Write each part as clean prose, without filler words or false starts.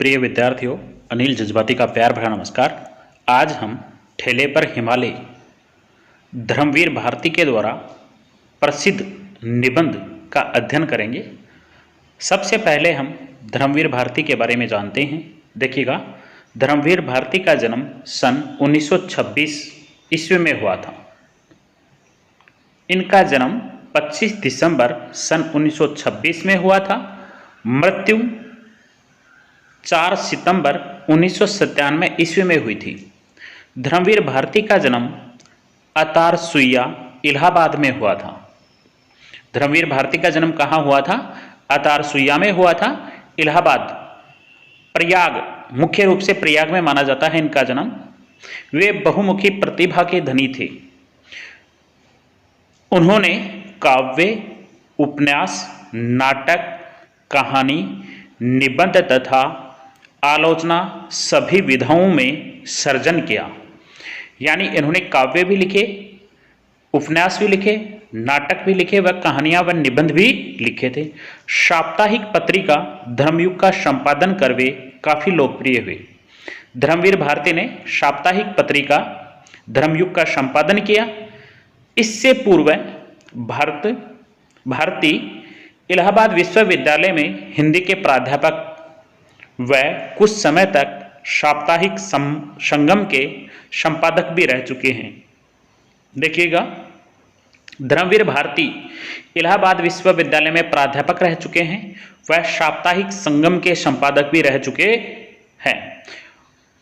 प्रिय विद्यार्थियों, अनिल जज्बाती का प्यार भरा नमस्कार। आज हम ठेले पर हिमालय धर्मवीर भारती के द्वारा प्रसिद्ध निबंध का अध्ययन करेंगे। सबसे पहले हम धर्मवीर भारती के बारे में जानते हैं। देखिएगा, धर्मवीर भारती का जन्म सन 1926 ईस्वी में हुआ था। इनका जन्म 25 दिसंबर सन 1926 में हुआ था। मृत्यु 4 सितंबर 1997 ईस्वी में हुई थी। धर्मवीर भारती का जन्म अतार सुइया इलाहाबाद में हुआ था। धर्मवीर भारती का जन्म कहाँ हुआ था? अतार सुइया में हुआ था, इलाहाबाद, प्रयाग, मुख्य रूप से प्रयाग में माना जाता है इनका जन्म। वे बहुमुखी प्रतिभा के धनी थे। उन्होंने काव्य, उपन्यास, नाटक, कहानी, निबंध तथा आलोचना सभी विधाओं में सर्जन किया। यानी इन्होंने काव्य भी लिखे, उपन्यास भी लिखे, नाटक भी लिखे व कहानियां व निबंध भी लिखे थे। साप्ताहिक पत्रिका धर्मयुग का संपादन कर वे काफी लोकप्रिय हुए। धर्मवीर भारती ने साप्ताहिक पत्रिका धर्मयुग का संपादन किया। इससे पूर्व भारती इलाहाबाद विश्वविद्यालय में हिंदी के प्राध्यापक व कुछ समय तक साप्ताहिक संगम के संपादक भी रह चुके हैं। देखिएगा, धर्मवीर भारती इलाहाबाद विश्वविद्यालय में प्राध्यापक रह चुके हैं, वह साप्ताहिक संगम के संपादक भी रह चुके हैं।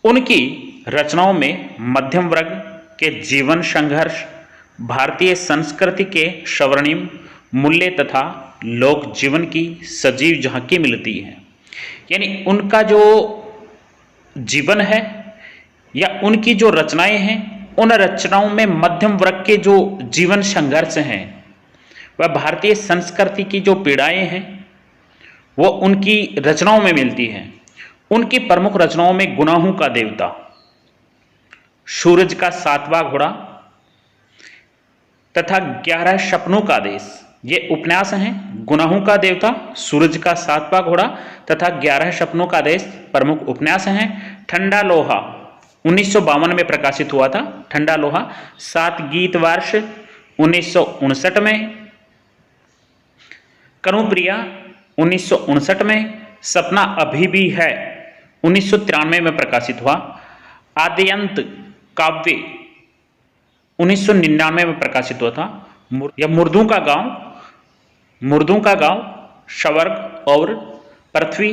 उनकी रचनाओं में मध्यम वर्ग के जीवन संघर्ष, भारतीय संस्कृति के स्वर्णिम मूल्य तथा लोक जीवन की सजीव झांकी मिलती है। यानी उनका जो जीवन है या उनकी जो रचनाएं हैं, उन रचनाओं में मध्यम वर्ग के जो जीवन संघर्ष हैं, वह भारतीय संस्कृति की जो पीड़ाएं हैं, वो उनकी रचनाओं में मिलती हैं। उनकी प्रमुख रचनाओं में गुनाहों का देवता, सूरज का 7वां घोड़ा तथा 11 सपनों का देश, ये उपन्यास हैं। गुनाहों का देवता, सूरज का 7वां घोड़ा तथा 11 सपनों का देश प्रमुख उपन्यास हैं। ठंडा लोहा 1952 में प्रकाशित हुआ था। ठंडा लोहा 7 गीत वर्ष 1959 में। कनुप्रिया 1959 में। सपना अभी भी है 1993 में प्रकाशित हुआ। आद्यंत काव्य 1999 में प्रकाशित हुआ था। या मुर्दों का गांव, स्वर्ग और पृथ्वी,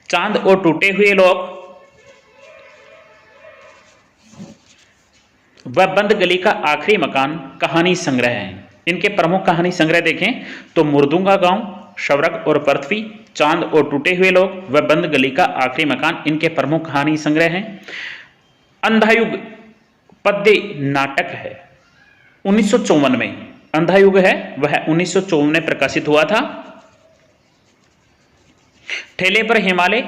चांद और टूटे हुए लोग, वह बंद गली का आखिरी मकान कहानी संग्रह है। इनके प्रमुख कहानी संग्रह देखें तो मुर्दों का गांव, स्वर्ग और पृथ्वी, चांद और टूटे हुए लोग, वह बंद गली का आखिरी मकान इनके प्रमुख कहानी संग्रह हैं। अंधायुग पद्य नाटक है 1954 में। अंधायुग है वह 1954 में प्रकाशित हुआ था। ठेले पर हिमालय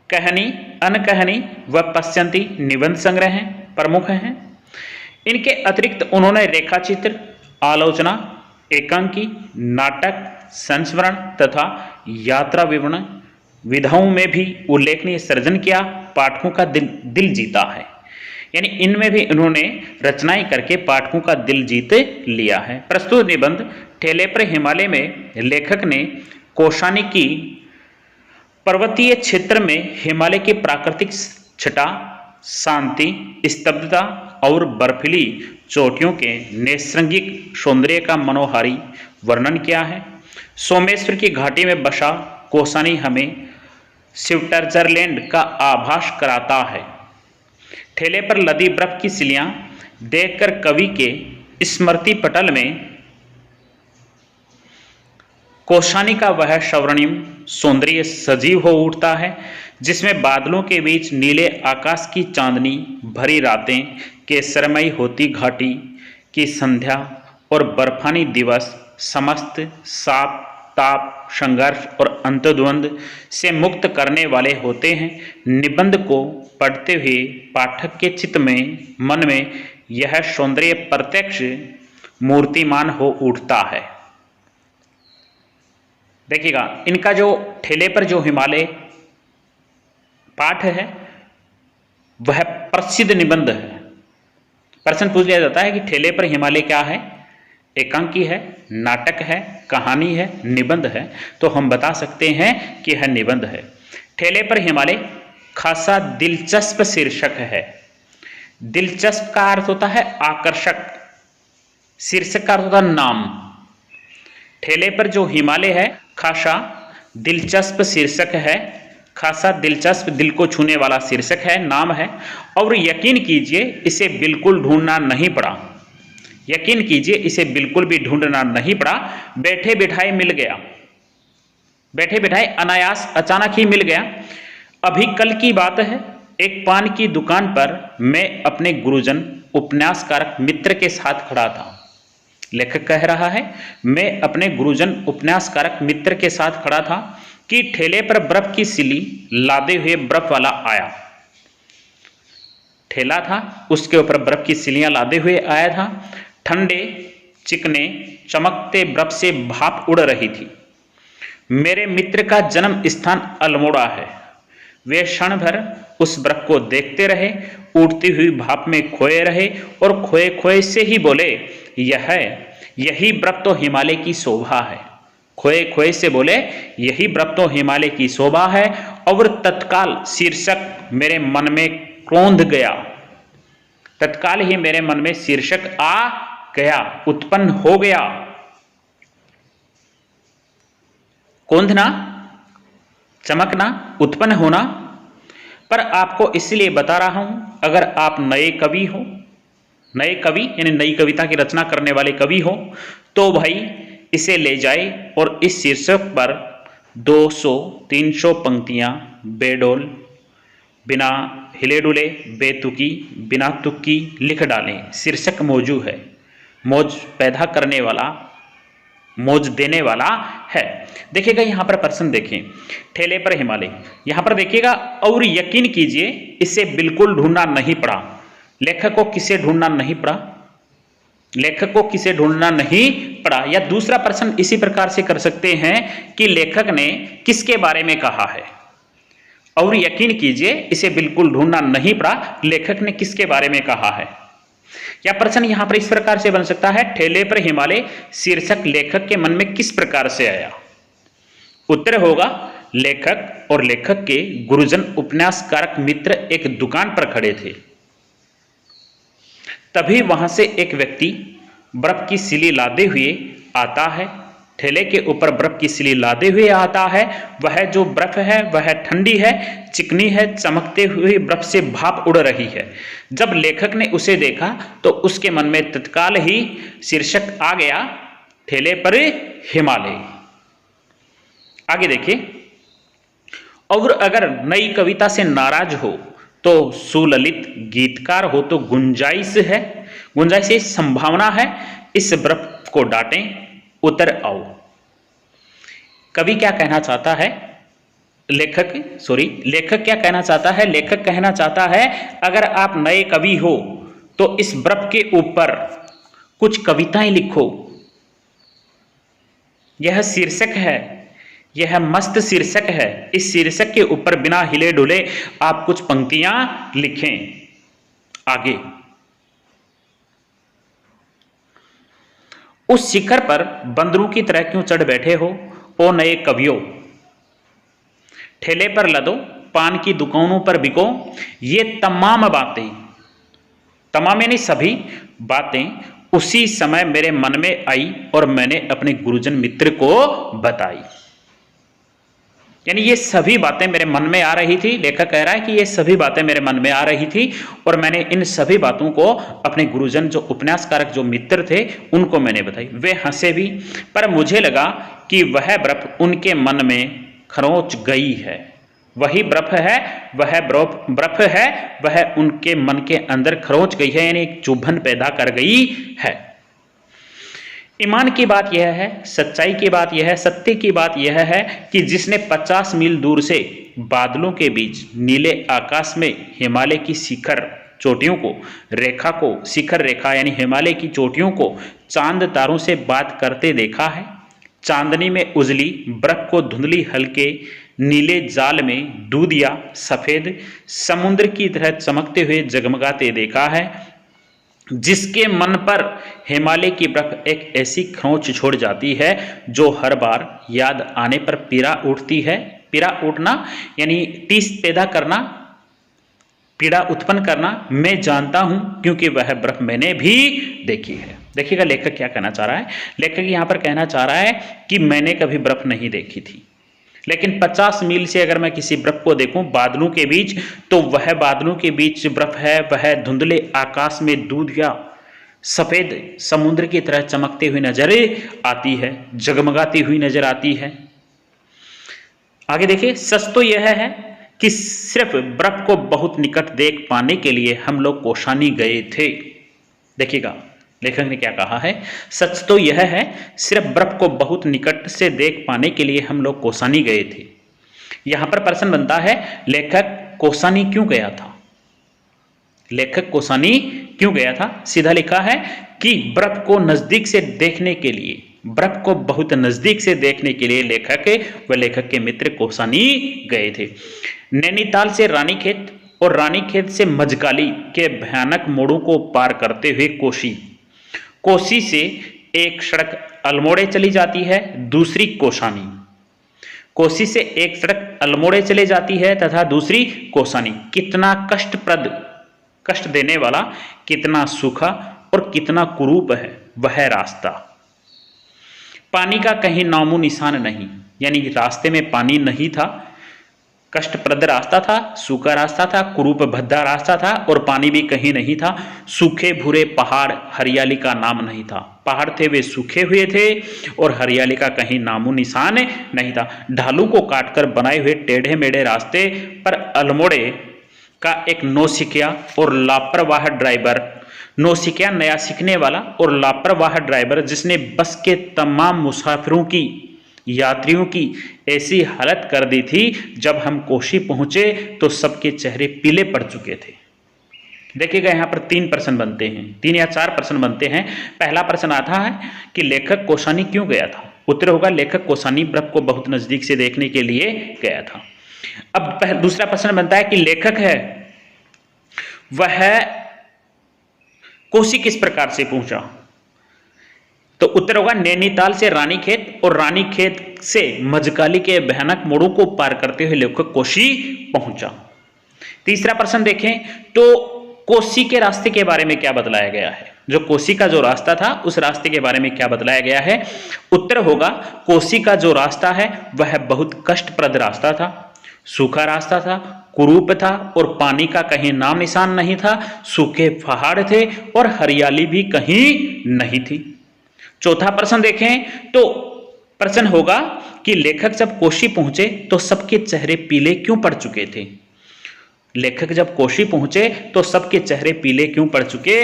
कहानी, अनकहानी व पश्यंती निबंध संग्रह हैं, प्रमुख हैं। इनके अतिरिक्त उन्होंने रेखाचित्र, आलोचना, एकांकी, नाटक, संस्मरण तथा यात्रा विवरण विधाओं में भी उल्लेखनीय सर्जन किया, पाठकों का दिल जीता है। यानी इनमें भी इन्होंने रचनाएं करके पाठकों का दिल जीत लिया है। प्रस्तुत निबंध ठेले पर हिमालय में लेखक ने कौशानी की पर्वतीय क्षेत्र में हिमालय की प्राकृतिक छटा, शांति, स्तब्धता और बर्फीली चोटियों के नैसर्गिक सौंदर्य का मनोहारी वर्णन किया है। सोमेश्वर की घाटी में बसा कौशानी हमें स्विट्जरलैंड का आभास कराता है। ठेले पर लदी बर्फ की सिलियां देखकर कवि के स्मृति पटल में कौशानी का वह स्वर्णिम सौंदर्य सजीव हो उठता है, जिसमें बादलों के बीच नीले आकाश की चांदनी भरी रातें, केसरमयी होती घाटी की संध्या और बर्फानी दिवस समस्त साप, ताप, संघर्ष और अंतर्द्वंद से मुक्त करने वाले होते हैं। निबंध को पढ़ते हुए पाठक के चित्त में, मन में यह सौंदर्य प्रत्यक्ष मूर्तिमान हो उठता है। देखिएगा, इनका जो ठेले पर जो हिमालय पाठ है वह प्रसिद्ध निबंध है। प्रश्न पूछ लिया जाता है कि ठेले पर हिमालय क्या है? एकांकी है, नाटक है, कहानी है, निबंध है। तो हम बता सकते हैं कि यह निबंध है। ठेले पर हिमालय खासा दिलचस्प शीर्षक है। दिलचस्प का अर्थ होता है आकर्षक, शीर्षक का अर्थ होता है नाम। ठेले पर जो हिमालय है खासा दिलचस्प शीर्षक है। खासा दिलचस्प, दिल को छूने वाला शीर्षक है, नाम है। और यकीन कीजिए इसे बिल्कुल ढूंढना नहीं पड़ा। यकीन कीजिए इसे बिल्कुल भी ढूंढना नहीं पड़ा। बैठे बिठाए मिल गया, बैठे बिठाए अनायास अचानक ही मिल गया। अभी कल की बात है, एक पान की दुकान पर मैं अपने गुरुजन उपन्यासकारक मित्र के साथ खड़ा था। लेखक कह रहा है, मैं अपने गुरुजन उपन्यासकारक मित्र के साथ खड़ा था कि ठेले पर बर्फ की सिली लादे हुए बर्फ वाला आया। ठेला था, उसके ऊपर बर्फ की सिलियां लादे हुए आया था। ठंडे चिकने चमकते बर्फ से भाप उड़ रही थी। मेरे मित्र का जन्म स्थान अल्मोड़ा है। वे क्षण भर उस बर्फ को देखते रहे, उड़ती हुई भाप में खोए रहे और खोए खोए से ही बोले, यही बर्फ तो हिमालय की शोभा है। खोए खोए से बोले, यही बर्फ तो हिमालय की शोभा है। और तत्काल शीर्षक मेरे मन में क्रोंध गया। तत्काल ही मेरे मन में शीर्षक आ गया, उत्पन्न हो गया। कौंधना, चमकना, उत्पन्न होना। पर आपको इसलिए बता रहा हूं, अगर आप नए कवि हो, नए कवि यानी नई कविता की रचना करने वाले कवि हो, तो भाई इसे ले जाए और इस शीर्षक पर 200-300 पंक्तियां बेडोल, बिना हिले डुले, बेतुकी, बिना तुक्की लिख डालें। शीर्षक मौजू है, मौज पैदा करने वाला, मौज देने वाला है। देखिएगा यहां पर प्रश्न देखें, ठेले पर हिमालय, यहां पर देखिएगा, और यकीन कीजिए इसे बिल्कुल ढूंढना नहीं पड़ा। लेखक को किसे ढूंढना नहीं पड़ा? लेखक को किसे ढूंढना नहीं पड़ा। या दूसरा प्रश्न इसी प्रकार से कर सकते हैं कि लेखक ने किसके बारे में कहा है? और यकीन कीजिए इसे बिल्कुल ढूंढना नहीं पड़ा, लेखक ने किसके बारे में कहा है। या प्रश्न यहां पर इस प्रकार से बन सकता है, ठेले पर हिमालय शीर्षक लेखक के मन में किस प्रकार से आया? उत्तर होगा, लेखक और लेखक के गुरुजन उपन्यासकारक मित्र एक दुकान पर खड़े थे। तभी वहां से एक व्यक्ति बर्फ की सिली लादे हुए आता है। ठेले के ऊपर बर्फ की सिली लादे हुए आता है। वह जो बर्फ है वह ठंडी है, चिकनी है, चमकते हुए बर्फ से भाप उड़ रही है। जब लेखक ने उसे देखा तो उसके मन में तत्काल ही शीर्षक आ गया, ठेले पर हिमालय। आगे देखिए, और अगर नई कविता से नाराज हो तो सुललित गीतकार हो तो गुंजाइश है, गुंजाइश संभावना है, इस बर्फ को डांटें, उतर आओ। कवि क्या कहना चाहता है? लेखक क्या कहना चाहता है? लेखक कहना चाहता है, अगर आप नए कवि हो तो इस बर्फ के ऊपर कुछ कविताएं लिखो। यह शीर्षक है, यह मस्त शीर्षक है। इस शीर्षक के ऊपर बिना हिले डुले आप कुछ पंक्तियां लिखें। आगे, उस शिखर पर बंदरों की तरह क्यों चढ़ बैठे हो ओ नए कवियों? ठेले पर लदो, पान की दुकानों पर बिको। ये तमाम बातें, तमाम यानी सभी बातें उसी समय मेरे मन में आई और मैंने अपने गुरुजन मित्र को बताई। यानी ये सभी बातें मेरे मन में आ रही थी। लेखक कह रहा है कि ये सभी बातें मेरे मन में आ रही थी और मैंने इन सभी बातों को अपने गुरुजन, जो उपन्यासकारक, जो मित्र थे, उनको मैंने बताई। वे हंसे भी, पर मुझे लगा कि वह बर्फ उनके मन में खरोंच गई है। वही बर्फ है, वह बर्फ है, वह उनके मन के अंदर खरोंच गई है, यानी एक चुभन पैदा कर गई है। ईमान की बात यह है, सच्चाई की बात यह है, सत्य की बात यह है कि जिसने 50 मील दूर से बादलों के बीच नीले आकाश में हिमालय की शिखर चोटियों को, रेखा को, शिखर रेखा यानी हिमालय की चोटियों को चांद तारों से बात करते देखा है, चांदनी में उजली बर्फ को धुंधली हल्के नीले जाल में दूध या सफेद समुद्र की तरह चमकते हुए जगमगाते देखा है। जिसके मन पर हिमालय की बर्फ एक ऐसी खरोंच छोड़ जाती है जो हर बार याद आने पर पीड़ा उठती है। पीड़ा उठना यानी टीस पैदा करना, पीड़ा उत्पन्न करना। मैं जानता हूं क्योंकि वह बर्फ मैंने भी देखी है। देखिएगा लेखक क्या कहना चाह रहा है। लेखक यहां पर कहना चाह रहा है कि मैंने कभी बर्फ नहीं देखी थी, लेकिन 50 मील से अगर मैं किसी बर्फ को देखूं बादलों के बीच, तो वह बादलों के बीच बर्फ है, वह धुंधले आकाश में दूध या सफेद समुद्र की तरह चमकते हुए नजर आती है, जगमगाती हुई नजर आती है। आगे देखिए, सच तो यह है कि सिर्फ बर्फ को बहुत निकट देख पाने के लिए हम लोग कौसानी गए थे। देखिएगा लेखक ने क्या कहा है, सच तो यह है सिर्फ बर्फ को बहुत निकट से देख पाने के लिए हम लोग कौसानी गए थे। यहां पर प्रश्न बनता है, लेखक कौसानी क्यों गया था? लेखक कौसानी क्यों गया था? सीधा लिखा है कि बर्फ को नजदीक से देखने के लिए, बर्फ को बहुत नजदीक से देखने के लिए लेखक व लेखक के मित्र कौसानी गए थे। नैनीताल से रानीखेत और रानीखेत से मजकाली के भयानक मोड़ों को पार करते हुए कोसी से एक सड़क अल्मोड़े चली जाती है, दूसरी कौसानी। कोसी से एक सड़क अल्मोड़े चली जाती है तथा दूसरी कौसानी। कितना कष्टप्रद, कष्ट देने वाला, कितना सूखा और कितना कुरूप है वह रास्ता। पानी का कहीं नामो निशान नहीं, यानी रास्ते में पानी नहीं था। कष्टप्रद रास्ता था, सूखा रास्ता था, कुरूप भद्दा रास्ता था और पानी भी कहीं नहीं था। सूखे भूरे पहाड़, हरियाली का नाम नहीं था। पहाड़ थे वे सूखे हुए थे और हरियाली का कहीं नामो निशान नहीं था। ढालों को काटकर बनाए हुए टेढ़े मेढ़े रास्ते पर अल्मोड़े का एक नौसिखिया और लापरवाह ड्राइवर, नौसिखिया नया सीखने वाला और लापरवाह ड्राइवर जिसने बस के तमाम मुसाफिरों की, यात्रियों की ऐसी हालत कर दी थी, जब हम कोशी पहुंचे तो सबके चेहरे पीले पड़ चुके थे। देखिएगा यहाँ पर 3 प्रश्न बनते हैं, 3 या 4 प्रश्न बनते हैं। पहला प्रश्न आता है कि लेखक कौसानी क्यों गया था? उत्तर होगा लेखक कौसानी बर्फ को बहुत नजदीक से देखने के लिए गया था। अब दूसरा प्रश्न बनता है कि लेखक है वह कोसी किस प्रकार से पहुंचा? तो उत्तर होगा नैनीताल से रानीखेत और रानीखेत से मजकाली के भयानक मोड़ों को पार करते हुए लेखक कोसी पहुंचा। तीसरा प्रश्न देखें तो कोसी के रास्ते के बारे में क्या बतलाया गया है? जो कोसी का जो रास्ता था उस रास्ते के बारे में क्या बतलाया गया है? उत्तर होगा कोसी का जो रास्ता है वह बहुत कष्टप्रद रास्ता था, सूखा रास्ता था, कुरूप था और पानी का कहीं नाम निशान नहीं था। सूखे पहाड़ थे और हरियाली भी कहीं नहीं थी। चौथा प्रश्न देखें तो प्रश्न होगा कि लेखक जब कोशी पहुंचे तो सबके चेहरे पीले क्यों पड़ चुके थे? लेखक जब कोशी पहुंचे तो सबके चेहरे पीले क्यों पड़ चुके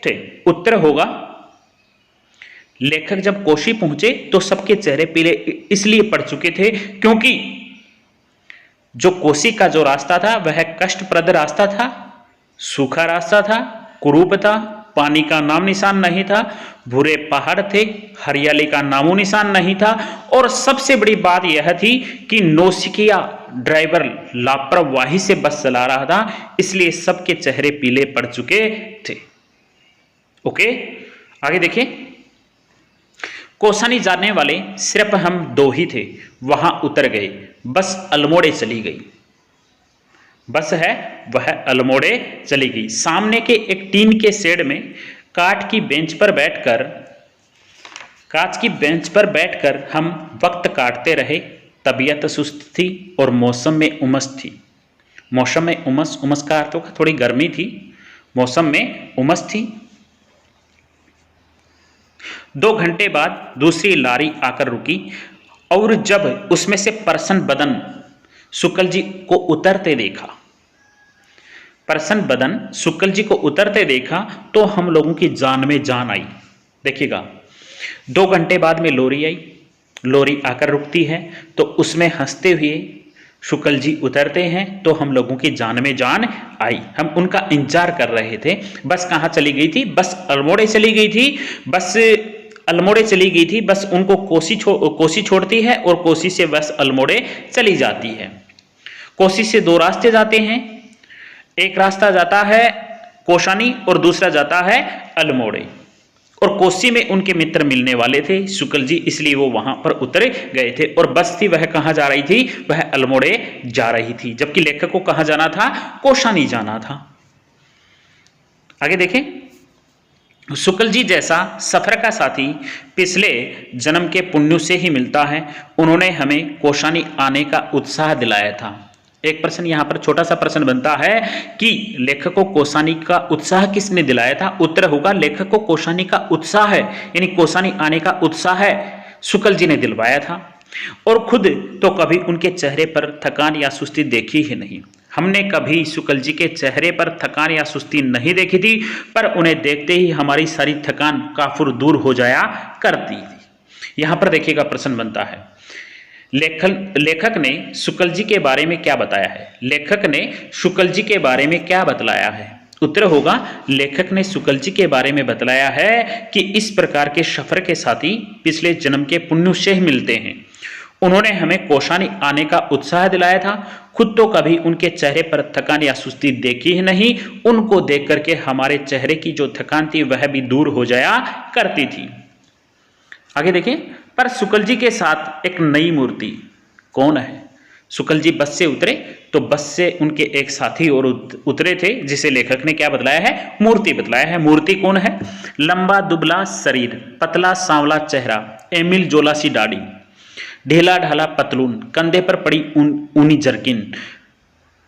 थे? उत्तर होगा लेखक जब कोशी पहुंचे तो सबके चेहरे पीले इसलिए पड़ चुके थे क्योंकि जो कोसी का जो रास्ता था वह कष्टप्रद रास्ता था, सूखा रास्ता था, कुरूप था, पानी का नाम निशान नहीं था, भूरे पहाड़ थे, हरियाली का नामो निशान नहीं था और सबसे बड़ी बात यह थी कि नौसिखिया ड्राइवर लापरवाही से बस चला रहा था, इसलिए सबके चेहरे पीले पड़ चुके थे। ओके, आगे देखिए। कौसानी जाने वाले सिर्फ हम 2 ही थे, वहां उतर गए, बस अल्मोड़े चली गई। बस है वह अल्मोड़े चली गई। सामने के एक टीन के शेड में काठ की बेंच पर बैठकर हम वक्त काटते रहे। तबीयत सुस्त थी और मौसम में उमस थी। मौसम में उमस का अर्थ होगा थोड़ी गर्मी थी, मौसम में उमस थी। 2 घंटे बाद दूसरी लारी आकर रुकी और जब उसमें से प्रसन्न बदन शुक्ल जी को उतरते देखा तो हम लोगों की जान में जान आई। देखिएगा 2 घंटे बाद में लोरी आई, लोरी आकर रुकती है तो उसमें हंसते हुए शुक्ल जी उतरते हैं तो हम लोगों की जान में जान आई। हम उनका इंतजार कर रहे थे। बस कहाँ चली गई थी? बस अल्मोड़े चली गई थी। बस अल्मोड़े चली गई थी, बस उनको कोसी छोड़ती है और कोसी से बस अल्मोड़े चली जाती है। कोसी से दो रास्ते जाते हैं, एक रास्ता जाता है कोशानी और दूसरा जाता है अल्मोड़े। और कोसी में उनके मित्र मिलने वाले थे शुक्ल जी, इसलिए वो वहां पर उतर गए थे। और बस थी वह कहां जा रही थी, वह अल्मोड़े जा रही थी, जबकि लेखक को कहां जाना था, कोशानी जाना था। आगे देखें, शुक्ल जी जैसा सफर का साथी पिछले जन्म के पुण्य से ही मिलता है, उन्होंने हमें कोशानी आने का उत्साह दिलाया था। एक प्रश्न यहां पर छोटा सा प्रश्न बनता है कि लेखक को कोसानी का उत्साह किसने दिलाया था। उत्तर होगा लेखक को कोसानी का उत्साह है, यानी कोसानी आने का उत्साह है शुक्ल जी ने दिलवाया था। और खुद तो कभी उनके चेहरे पर थकान या सुस्ती देखी ही नहीं। हमने कभी शुक्ल जी के चेहरे पर थकान या सुस्ती नहीं देखी थी, पर उन्हें देखते ही हमारी सारी थकान काफुर दूर हो जाया करती थी। यहां पर देखिएगा प्रश्न बनता है, लेखक ने शुक्ल जी के बारे में क्या बताया है। लेखक ने शुक्ल जी के बारे में क्या बतलाया है। उत्तर होगा लेखक ने शुक्ल जी के बारे में बतलाया है कि इस प्रकार के सफर के साथी पिछले जन्म के पुण्य से मिलते हैं। उन्होंने हमें कोशानी आने का उत्साह दिलाया था, खुद तो कभी उनके चेहरे पर थकान या सुस्ती देखी ही नहीं। उनको देख करके हमारे चेहरे की जो थकान थी वह भी दूर हो जाया करती थी। आगे देखें, पर शुक्ल जी के साथ एक नई मूर्ति कौन है। शुक्ल जी बस से उतरे तो बस से उनके एक साथी और उतरे थे, जिसे लेखक ने क्या बतलाया है, मूर्ति बतलाया है। मूर्ति कौन है, लंबा दुबला शरीर, पतला सांवला चेहरा, एमिल जोला सी दाढ़ी, ढीला ढाला पतलून, कंधे पर पड़ी ऊनी जर्किन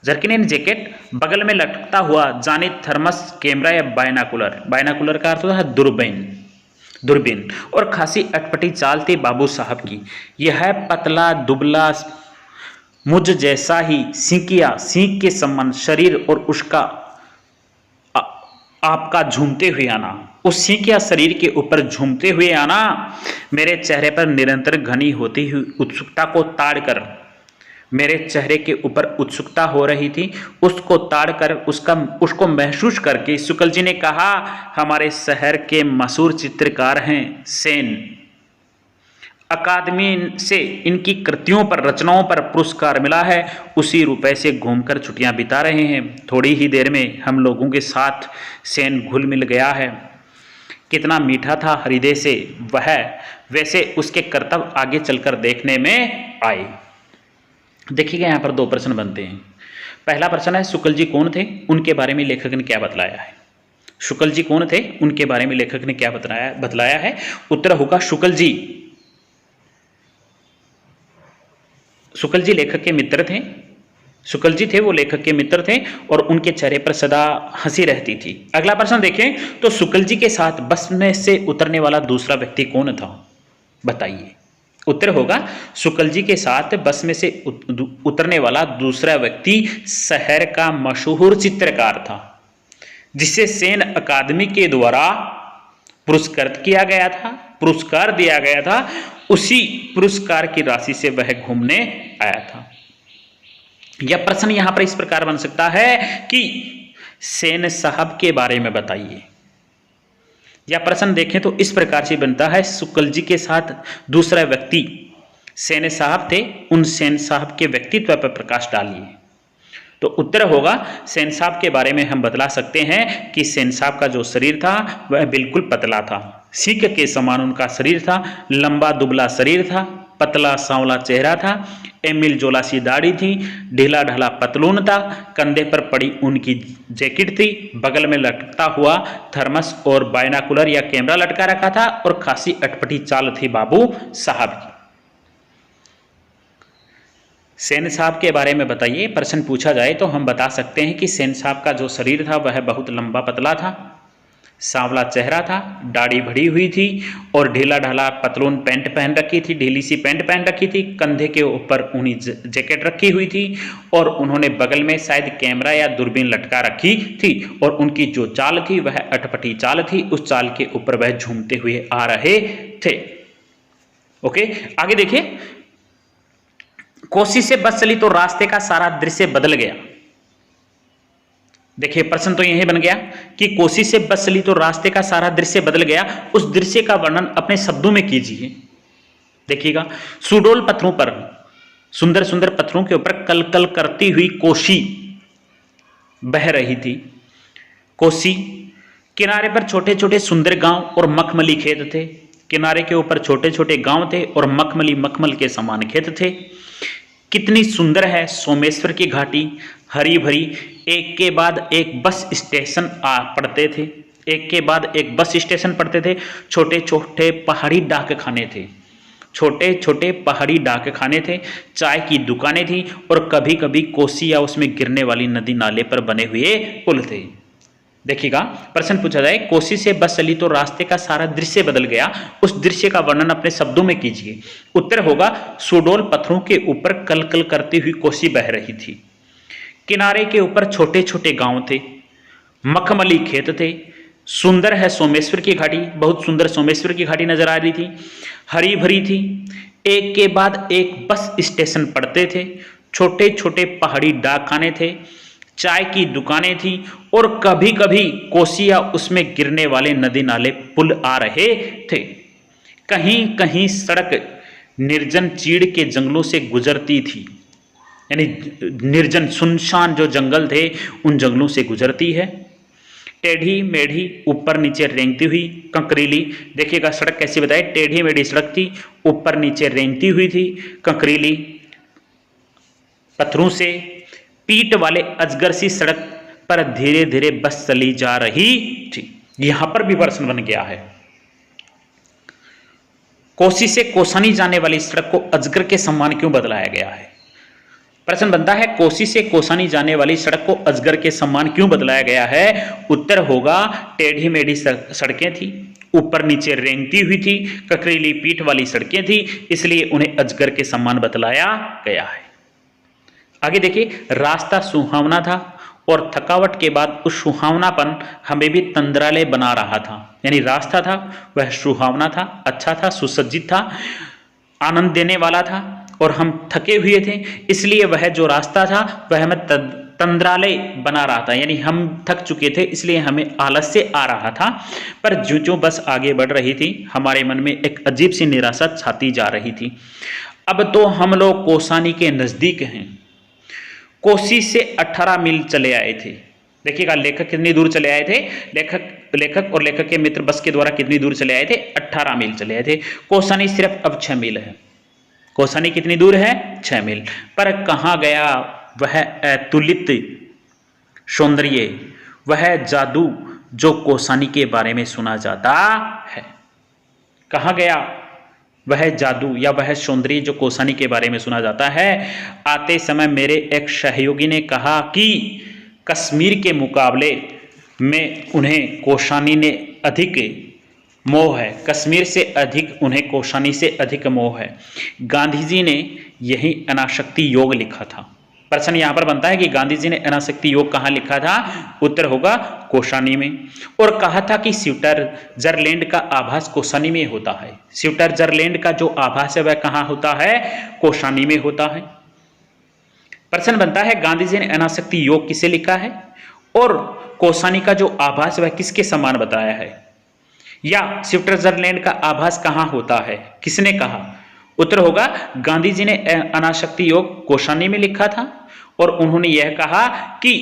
यानी जैकेट, बगल में लटकता हुआ जाने थर्मस कैमरा या बायनाकुलर का अर्थ होता है दूरबीन, और खासी अटपटी चाल थी बाबू साहब की। यह पतला दुबला मुझ जैसा ही सींक के समान शरीर और उसका आपका झूमते हुए आना, उस सींकिया शरीर के ऊपर झूमते हुए आना मेरे चेहरे पर निरंतर घनी होती हुई उत्सुकता को ताड़कर, मेरे चेहरे के ऊपर उत्सुकता हो रही थी, उसको ताड़कर उसको महसूस करके शुक्ल जी ने कहा, हमारे शहर के मशहूर चित्रकार हैं सेन, अकादमी से इनकी कृतियों पर, रचनाओं पर पुरस्कार मिला है, उसी रुपए से घूमकर छुट्टियां बिता रहे हैं। थोड़ी ही देर में हम लोगों के साथ सेन घुल मिल गया है। कितना मीठा था हृदय से वह, वैसे उसके कर्तव्य आगे चलकर देखने में आए। देखिएगा यहाँ पर दो प्रश्न बनते हैं। पहला प्रश्न है शुक्ल जी कौन थे, उनके बारे में लेखक ने क्या बतलाया है। शुक्ल जी कौन थे, उनके बारे में लेखक ने क्या बतलाया है। उत्तर होगा शुक्ल जी लेखक के मित्र थे। शुक्ल जी थे वो लेखक के मित्र थे और उनके चेहरे पर सदा हंसी रहती थी। अगला प्रश्न देखें तो शुक्ल जी के साथ बस में से उतरने वाला दूसरा व्यक्ति कौन था, बताइए। उत्तर होगा शुक्ल जी के साथ बस में से उतरने वाला दूसरा व्यक्ति शहर का मशहूर चित्रकार था, जिसे सेन अकादमी के द्वारा पुरस्कार दिया गया था। उसी पुरस्कार की राशि से वह घूमने आया था। यह प्रश्न यहां पर इस प्रकार बन सकता है कि सेन साहब के बारे में बताइए। या प्रश्न देखें तो इस प्रकार से बनता है, शुक्ल जी के साथ दूसरा व्यक्ति सेन साहब थे, उन सेन साहब के व्यक्तित्व पर प्रकाश डालिए। तो उत्तर होगा सेन साहब के बारे में हम बतला सकते हैं कि सेन साहब का जो शरीर था वह बिल्कुल पतला था, सीक के समान उनका शरीर था, लंबा दुबला शरीर था, पतला सांवला चेहरा था, एमिल जोला सी दाढ़ी थी, ढीला ढाला पतलून था, कंधे पर पड़ी उनकी जैकेट थी, बगल में लटकता हुआ थर्मस और बायनाकुलर या कैमरा लटका रखा था, और खासी अटपटी चाल थी बाबू साहब की। सेन साहब के बारे में बताइए। प्रश्न पूछा जाए तो हम बता सकते हैं कि सेन साहब का जो शरीर था वह बहुत लंबा पतला था, सांवला चेहरा था, दाढ़ी बढ़ी हुई थी और ढीला ढाला पतलून पैंट पहन रखी थी, ढीली सी पैंट पहन रखी थी, कंधे के ऊपर ऊनी जैकेट रखी हुई थी और उन्होंने बगल में शायद कैमरा या दूरबीन लटका रखी थी और उनकी जो चाल थी वह अटपटी चाल थी, उस चाल के ऊपर वह झूमते हुए आ रहे थे। ओके, आगे देखिए, कोसी से बस चली तो रास्ते का सारा दृश्य बदल गया। देखिए प्रश्न तो यही बन गया कि कोसी से बस चली तो रास्ते का सारा दृश्य बदल गया, उस दृश्य का वर्णन अपने शब्दों में कीजिए। देखिएगा, सुडोल पत्थरों पर, सुंदर सुंदर पत्थरों के ऊपर कल कल करती हुई कोसी बह रही थी। कोसी किनारे पर छोटे छोटे सुंदर गांव और मखमली खेत थे। किनारे के ऊपर छोटे छोटे गांव थे और मखमली मखमल के समान खेत थे। कितनी सुंदर है सोमेश्वर की घाटी, हरी भरी। एक के बाद एक बस स्टेशन पड़ते थे, एक के बाद एक बस स्टेशन पड़ते थे। छोटे छोटे पहाड़ी डाक खाने थे, छोटे छोटे पहाड़ी डाक खाने थे। चाय की दुकानें थी और कभी कभी कोसी या उसमें गिरने वाली नदी नाले पर बने हुए पुल थे। देखिएगा, प्रश्न पूछा जाए कोसी से बस चली तो रास्ते का सारा दृश्य बदल गया, उस दृश्य का वर्णन अपने शब्दों में कीजिए। उत्तर होगा सुडोल पत्थरों के ऊपर कल कल करती हुई कोसी बह रही थी। किनारे के ऊपर छोटे छोटे गांव थे, मखमली खेत थे। सुंदर है सोमेश्वर की घाटी, बहुत सुंदर सोमेश्वर की घाटी नजर आ रही थी, हरी भरी थी। एक के बाद एक बस स्टेशन पड़ते थे, छोटे छोटे पहाड़ी डाक खाने थे, चाय की दुकानें थी और कभी कभी कोसी या उसमें गिरने वाले नदी नाले पुल आ रहे थे। कहीं कहीं सड़क निर्जन चीड़ के जंगलों से गुजरती थी, यानी निर्जन सुनसान जो जंगल थे उन जंगलों से गुजरती है। टेढ़ी मेढ़ी ऊपर नीचे रेंगती हुई कंकरीली, देखिएगा सड़क कैसी बताए, टेढ़ी मेढ़ी सड़क थी, ऊपर नीचे रेंगती हुई थी, कंकरीली पत्थरों से पीठ वाले अजगर सी सड़क पर धीरे धीरे बस चली जा रही थी। यहां पर भी प्रश्न बन गया है, कोसी से कोसानी जाने वाली सड़क को अजगर के समान क्यों बदलाया गया है? प्रश्न बनता है कोसी से कोसानी जाने वाली सड़क को अजगर के समान क्यों बदलाया गया है? उत्तर होगा टेढ़ी मेढ़ी सड़कें थी, ऊपर नीचे रेंगती हुई थी, ककरीली पीठ वाली सड़कें थी, इसलिए उन्हें अजगर के समान बतलाया गया है। आगे देखिए, रास्ता सुहावना था और थकावट के बाद उस सुहावनापन हमें भी तंद्रालय बना रहा था। यानी रास्ता था वह सुहावना था, अच्छा था, सुसज्जित था, आनंद देने वाला था और हम थके हुए थे, इसलिए वह जो रास्ता था वह हमें तंद्रालय बना रहा था। यानी हम थक चुके थे इसलिए हमें आलस्य आ रहा था। पर जो जो बस आगे बढ़ रही थी हमारे मन में एक अजीब सी निराशा छाती जा रही थी। अब तो हम लोग कोसानी के नजदीक हैं। कोसी से 18 मील चले आए थे। देखिएगा लेखक कितनी दूर चले आए थे, लेखक और लेखक के मित्र बस के द्वारा कितनी दूर चले आए थे? 18 मील चले आए थे। कोसानी सिर्फ अब 6 मील है। कोसानी कितनी दूर है? 6 मील। पर कहाँ गया वह अतुलित सौंदर्य, वह जादू जो कोसानी के बारे में सुना जाता है? कहाँ गया वह जादू या वह सौंदर्य जो कोसानी के बारे में सुना जाता है? आते समय मेरे एक सहयोगी ने कहा कि कश्मीर के मुकाबले में उन्हें कोसानी ने अधिक मोह है, कश्मीर से अधिक उन्हें कोसानी से अधिक मोह है। गांधी जी ने यही अनासक्ति योग लिखा था। प्रश्न यहां पर बनता है कि गांधी जी ने अनासक्ति योग कहां लिखा था? उत्तर होगा कोसानी में। और कहा था कि स्विट्जरलैंड का आभास कोसानी में होता है। स्विट्जरलैंड का जो आभास है वह कहां होता है? कोसानी में होता है। प्रश्न बनता है गांधी जी ने अनासक्ति योग किसे लिखा है और कोसानी का जो आभास वह किसके समान बताया है? या स्विट्जरलैंड का आभास कहां होता है, किसने कहा? उत्तर होगा गांधी जी ने अनासक्ति योग कोसानी में लिखा था और उन्होंने यह कहा कि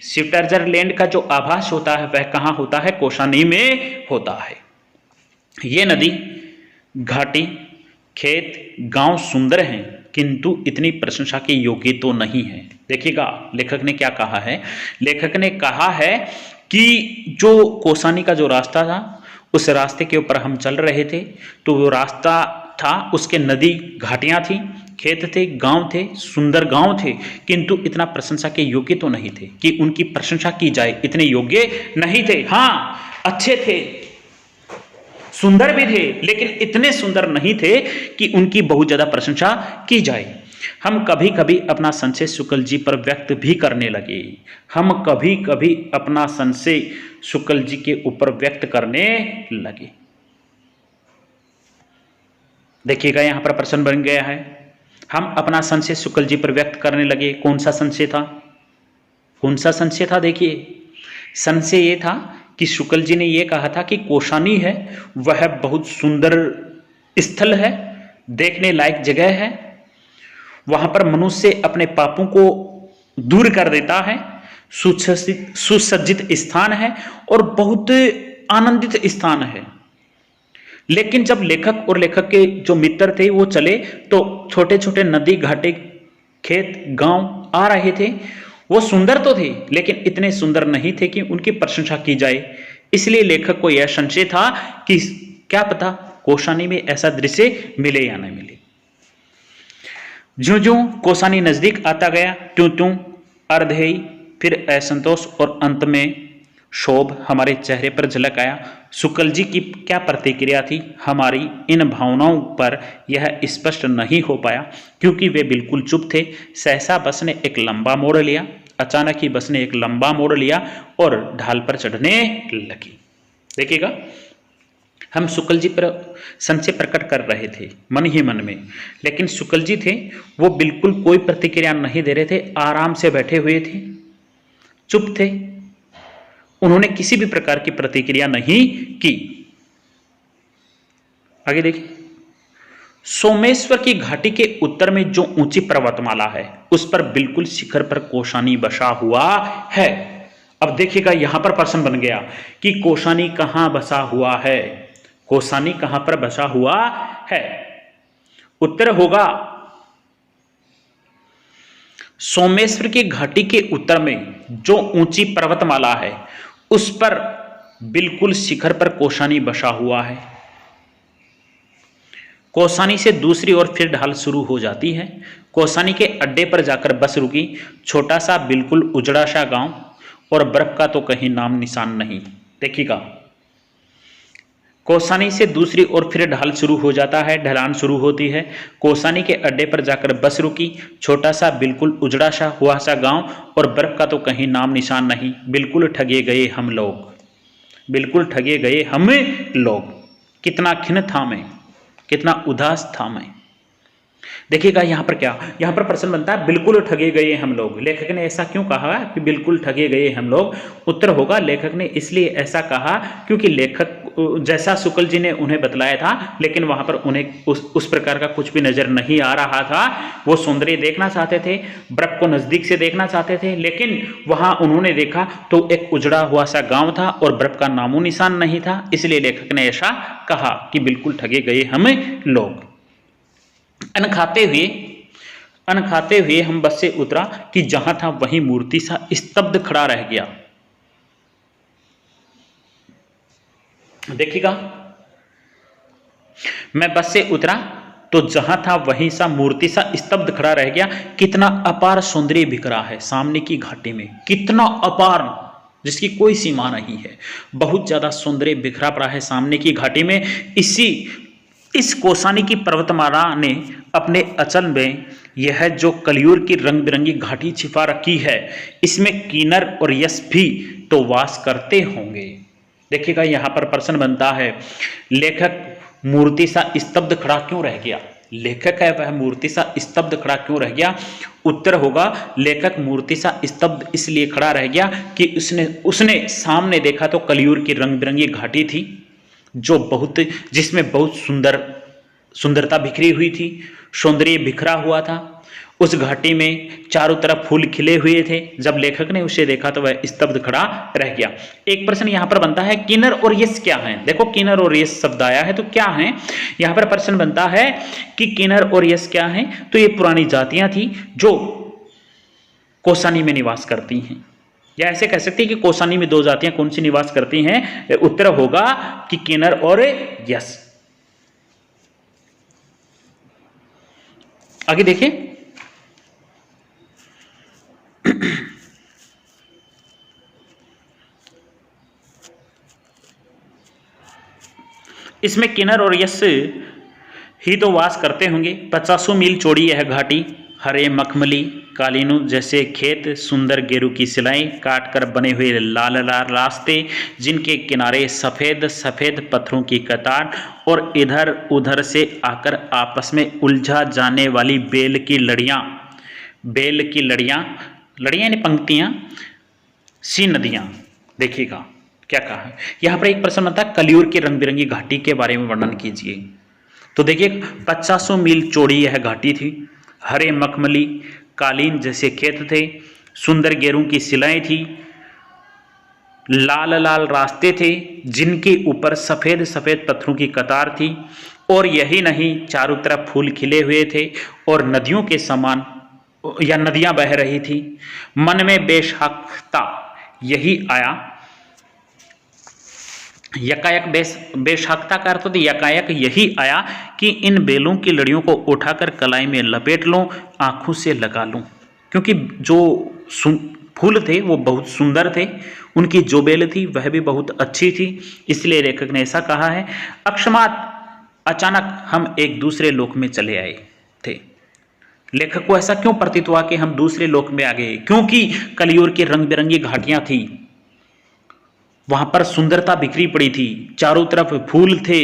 स्विट्जरलैंड का जो आभास होता है वह कहां होता है? कोसानी में होता है। ये नदी, घाटी, खेत, गांव सुंदर हैं किंतु इतनी प्रशंसा के योग्य तो नहीं है। देखिएगा लेखक ने क्या कहा है। लेखक ने कहा है कि जो कोसानी का जो रास्ता था उस रास्ते के ऊपर हम चल रहे थे तो वो रास्ता था, उसके नदी घाटियां थी, खेत थे, गांव थे, सुंदर गांव थे, किंतु इतना प्रशंसा के योग्य तो नहीं थे कि उनकी प्रशंसा की जाए, इतने योग्य नहीं थे। हाँ अच्छे थे, सुंदर भी थे, लेकिन इतने सुंदर नहीं थे कि उनकी बहुत ज्यादा प्रशंसा की जाए। हम कभी कभी अपना संशय शुक्ल जी पर व्यक्त भी करने लगे। हम कभी कभी अपना संशय शुक्ल जी के ऊपर व्यक्त करने लगे। देखिएगा यहां पर प्रश्न बन गया है, हम अपना संशय शुक्ल जी पर व्यक्त करने लगे। कौन सा संशय था? कौन सा संशय था? देखिए संशय ये था कि शुक्ल जी ने यह कहा था कि कौशानी है वह बहुत सुंदर स्थल है, देखने लायक जगह है, वहां पर मनुष्य अपने पापों को दूर कर देता है, सुसज्जित स्थान है और बहुत आनंदित स्थान है। लेकिन जब लेखक और लेखक के जो मित्र थे वो चले तो छोटे छोटे नदी घाटे खेत गांव आ रहे थे। वो सुंदर तो थे लेकिन इतने सुंदर नहीं थे कि उनकी प्रशंसा की जाए। इसलिए लेखक को यह संशय था कि क्या पता कौशानी में ऐसा दृश्य मिले या न मिले। ज्यों ज्यों कौशानी नजदीक आता गया त्यों त्यों अर्धेय, फिर असंतोष और अंत में क्षोभ हमारे चेहरे पर झलक आया। शुक्ल जी की क्या प्रतिक्रिया थी हमारी इन भावनाओं पर यह स्पष्ट नहीं हो पाया क्योंकि वे बिल्कुल चुप थे। सहसा बस ने एक लंबा मोड़ लिया, अचानक ही बस ने एक लंबा मोड़ लिया और ढाल पर चढ़ने लगी। देखिएगा, हम शुक्ल जी पर संशय प्रकट कर रहे थे मन ही मन में, लेकिन शुक्ल जी थे वो बिल्कुल कोई प्रतिक्रिया नहीं दे रहे थे, आराम से बैठे हुए थे, चुप थे, उन्होंने किसी भी प्रकार की प्रतिक्रिया नहीं की। आगे देखिए, सोमेश्वर की घाटी के उत्तर में जो ऊंची पर्वतमाला है उस पर बिल्कुल शिखर पर कौशानी बसा हुआ है। अब देखिएगा यहां पर प्रश्न बन गया कि कौशानी कहां बसा हुआ है, कौशानी कहां पर बसा हुआ है। उत्तर होगा सोमेश्वर की घाटी के उत्तर में जो ऊंची पर्वतमाला है उस पर बिल्कुल शिखर पर कौशानी बसा हुआ है। कौशानी से दूसरी ओर फिर ढाल शुरू हो जाती है। कौशानी के अड्डे पर जाकर बस रुकी, छोटा सा बिल्कुल उजड़ा सा गांव और बर्फ का तो कहीं नाम निशान नहीं। देखिएगा, कौशानी से दूसरी ओर फिर ढाल शुरू हो जाता है, ढलान शुरू होती है। कौशानी के अड्डे पर जाकर बस रुकी, छोटा सा बिल्कुल उजड़ा सा हुआ सा गांव और बर्फ का तो कहीं नाम निशान नहीं। बिल्कुल ठगे गए हम लोग, बिल्कुल ठगे गए हम लोग। कितना खिन्न था मैं, कितना उदास था मैं। देखिएगा यहां पर क्या, यहां पर प्रश्न बनता है बिल्कुल ठगे गए हम लोग। लेखक ने ऐसा क्यों कहा कि बिल्कुल ठगे गए हम लोग? उत्तर होगा लेखक ने इसलिए ऐसा कहा क्योंकि लेखक जैसा शुक्ल जी ने उन्हें बतलाया था, लेकिन वहां पर उन्हें उस प्रकार का कुछ भी नजर नहीं आ रहा था। वो सौंदर्य देखना चाहते थे, बर्फ को नजदीक से देखना चाहते थे, लेकिन वहां उन्होंने देखा तो एक उजड़ा हुआ सा गांव था और बर्फ का नामो निशान नहीं था। इसलिए लेखक ने ऐसा कहा कि बिल्कुल ठगे गए हम लोग। अन्न खाते हुए हम बस से उतरा कि जहां था वहीं मूर्ति सा स्तब्ध खड़ा रह गया। देखिएगा, मैं बस से उतरा तो जहां था वहीं सा मूर्ति सा स्तब्ध खड़ा रह गया। कितना अपार सौंदर्य बिखरा है सामने की घाटी में, कितना अपार, जिसकी कोई सीमा नहीं है। बहुत ज्यादा सौंदर्य बिखरा पड़ा है सामने की घाटी में। इस कौशानी की पर्वतमाला ने अपने अचल में यह जो कलियुग की रंग बिरंगी घाटी छिपा रखी है, इसमें किन्नर और यश भी तो वास करते होंगे। देखिएगा यहां पर प्रश्न बनता है, लेखक मूर्ति सा स्तब्ध खड़ा क्यों रह गया? लेखक है वह मूर्ति सा स्तब्ध खड़ा क्यों रह गया? उत्तर होगा लेखक मूर्ति सा स्तब्ध इसलिए खड़ा रह गया कि उसने सामने देखा तो कलियुग की रंग बिरंगी घाटी थी जिसमें बहुत सुंदरता बिखरी हुई थी, सौंदर्य बिखरा हुआ था। उस घाटी में चारों तरफ फूल खिले हुए थे। जब लेखक ने उसे देखा तो वह स्तब्ध खड़ा रह गया। एक प्रश्न यहां पर बनता है, किन्नर और यश क्या है? देखो किन्नर और यश शब्द आया है तो क्या है? यहां पर प्रश्न बनता है कि किन्नर और यश क्या है? तो ये पुरानी जातियां थी जो कौशानी में निवास करती हैं, या ऐसे कह सकते हैं कि कौशानी में दो जातियां कौन सी निवास करती हैं? उत्तर होगा कि किन्नर और यश। आगे देखिए, इसमें किन्नर और यश ही तो वास करते होंगे। 50 मील चौड़ी यह घाटी, हरे मखमली कालीनों जैसे खेत, सुंदर गेरू की सिलाई काट कर बने हुए लाल लाल रास्ते, जिनके किनारे सफ़ेद सफ़ेद पत्थरों की कतार और इधर उधर से आकर आपस में उलझा जाने वाली बेल की लड़ियाँ यानी पंक्तियाँ सी नदियाँ, देखिएगा क्या कहा है। यहाँ पर एक प्रश्न बनता है, कलियुग की रंग बिरंगी घाटी के बारे में वर्णन कीजिए। तो देखिए 50 मील चौड़ी यह घाटी थी। हरे मखमली कालीन जैसे खेत थे, सुंदर गेरू की शिलाएं थी, लाल लाल रास्ते थे जिनके ऊपर सफ़ेद सफ़ेद पत्थरों की कतार थी। और यही नहीं, चारों तरफ फूल खिले हुए थे और नदियों के समान या नदियां बह रही थी। मन में बेशकता यही आया, यकायक बेशकता का अर्थ यकायक यही आया कि इन बेलों की लड़ियों को उठाकर कलाई में लपेट लूं, आंखों से लगा लूं, क्योंकि जो फूल थे वो बहुत सुंदर थे, उनकी जो बेल थी वह भी बहुत अच्छी थी। इसलिए लेखक ने ऐसा कहा है, अकस्मात अचानक हम एक दूसरे लोक में चले आए थे। लेखक को ऐसा क्यों प्रतीत हुआ कि हम दूसरे लोक में आ गए? क्योंकि कलियुग की रंग बिरंगी घाटियां थी, वहां पर सुंदरता बिखरी पड़ी थी, चारों तरफ फूल थे,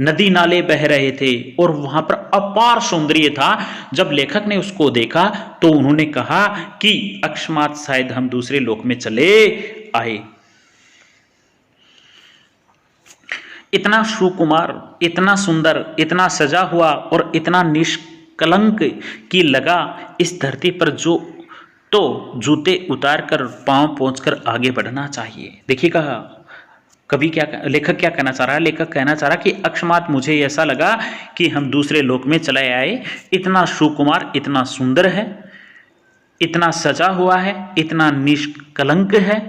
नदी नाले बह रहे थे और वहां पर अपार सौंदर्य था। जब लेखक ने उसको देखा तो उन्होंने कहा कि अकस्मात शायद हम दूसरे लोक में चले आए। इतना सुकुमार, इतना सुंदर, इतना सजा हुआ और इतना निष्कलंक की लगा इस धरती पर जो तो जूते उतार कर पांव पहुंचकर आगे बढ़ना चाहिए। देखिएगा कभी क्या लेखक क्या कहना चाह रहा है, लेखक कहना चाह रहा है कि अकस्मात मुझे ऐसा लगा कि हम दूसरे लोक में चले आए। इतना सुकुमार, इतना सुंदर है, इतना सजा हुआ है, इतना निष्कलंक है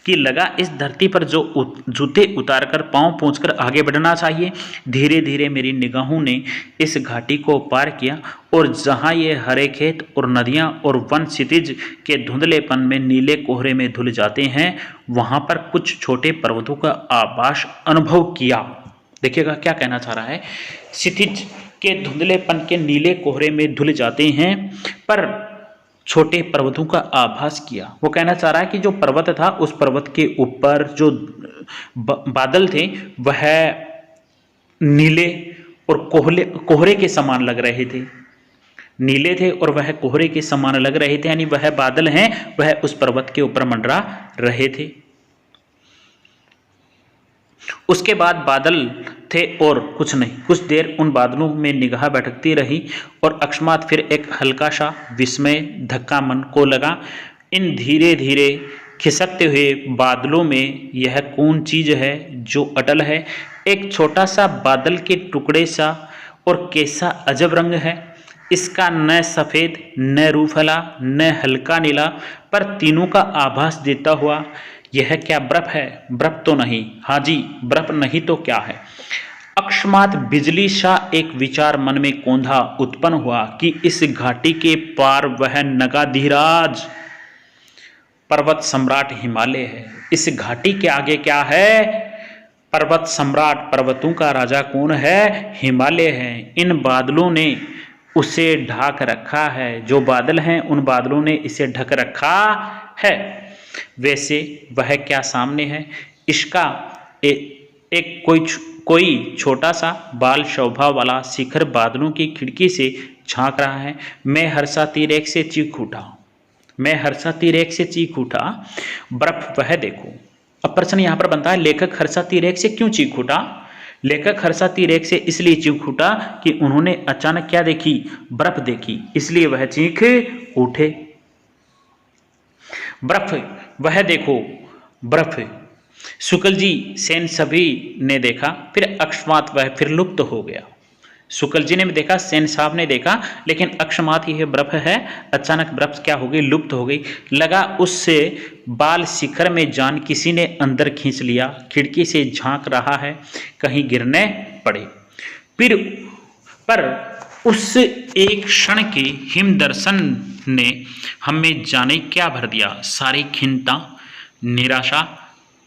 कि लगा इस धरती पर जो जूते उतारकर पांव पहुंचकर आगे बढ़ना चाहिए। धीरे धीरे मेरी निगाहों ने इस घाटी को पार किया और जहां ये हरे खेत और नदियां और वन क्षितिज के धुंधलेपन में नीले कोहरे में धुल जाते हैं, वहां पर कुछ छोटे पर्वतों का आभास अनुभव किया। देखिएगा क्या कहना चाह रहा है, क्षितिज के धुंधलेपन के नीले कोहरे में धुल जाते हैं पर छोटे पर्वतों का आभास किया। वो कहना चाह रहा है कि जो पर्वत था उस पर्वत के ऊपर जो बादल थे वह नीले और कोहरे के समान लग रहे थे, नीले थे और वह कोहरे के समान लग रहे थे, यानी वह बादल हैं वह उस पर्वत के ऊपर मंडरा रहे थे। उसके बाद बादल थे और कुछ नहीं। कुछ देर उन बादलों में निगाह भटकती रही और अकस्मात फिर एक हल्का सा विस्मय धक्का मन को लगा। इन धीरे धीरे खिसकते हुए बादलों में यह कौन चीज है जो अटल है? एक छोटा सा बादल के टुकड़े सा और कैसा अजब रंग है इसका, न सफ़ेद न रूफला न हल्का नीला, पर तीनों का आभास देता हुआ। यह क्या बर्फ है? बर्फ तो नहीं। हाँ जी, बर्फ नहीं तो क्या है? अकस्मात बिजली सा एक विचार मन में कौंधा उत्पन्न हुआ कि इस घाटी के पार वह नगाधीराज पर्वत सम्राट हिमालय है। इस घाटी के आगे क्या है? पर्वत सम्राट, पर्वतों का राजा कौन है? हिमालय है। इन बादलों ने उसे ढक रखा है, जो बादल हैं उन बादलों ने इसे ढक रखा है। वैसे वह क्या सामने है? इसका एक कोई छोटा सा बाल शोभा वाला शिखर बादलों की खिड़की से झांक रहा है। मैं हर्षा तीरेक से चीख उठा, मैं हर्षा तीरेक से चीख उठा, बर्फ वह देखो। अब प्रश्न यहाँ पर बनता है, लेखक हर्षा तीरेक से क्यों चीख उठा? लेखक हर्षा तीरेक से इसलिए चीख उठा कि उन्होंने अचानक क्या देखी? बर्फ देखी, इसलिए वह चीख उठे। बर्फ वह देखो, बर्फ। शुक्ल जी, सेन सभी ने देखा, फिर अकस्मात वह फिर लुप्त हो गया। शुक्ल जी ने भी देखा, सेन साहब ने देखा, लेकिन अकस्मात यह बर्फ है, अचानक बर्फ क्या हो गई? लुप्त हो गई। लगा उससे बाल शिखर में जान किसी ने अंदर खींच लिया, खिड़की से झांक रहा है, कहीं गिरने पड़े। फिर पर उस एक क्षण के हिम दर्शन ने हमें जाने क्या भर दिया। सारी खिन्नता, निराशा,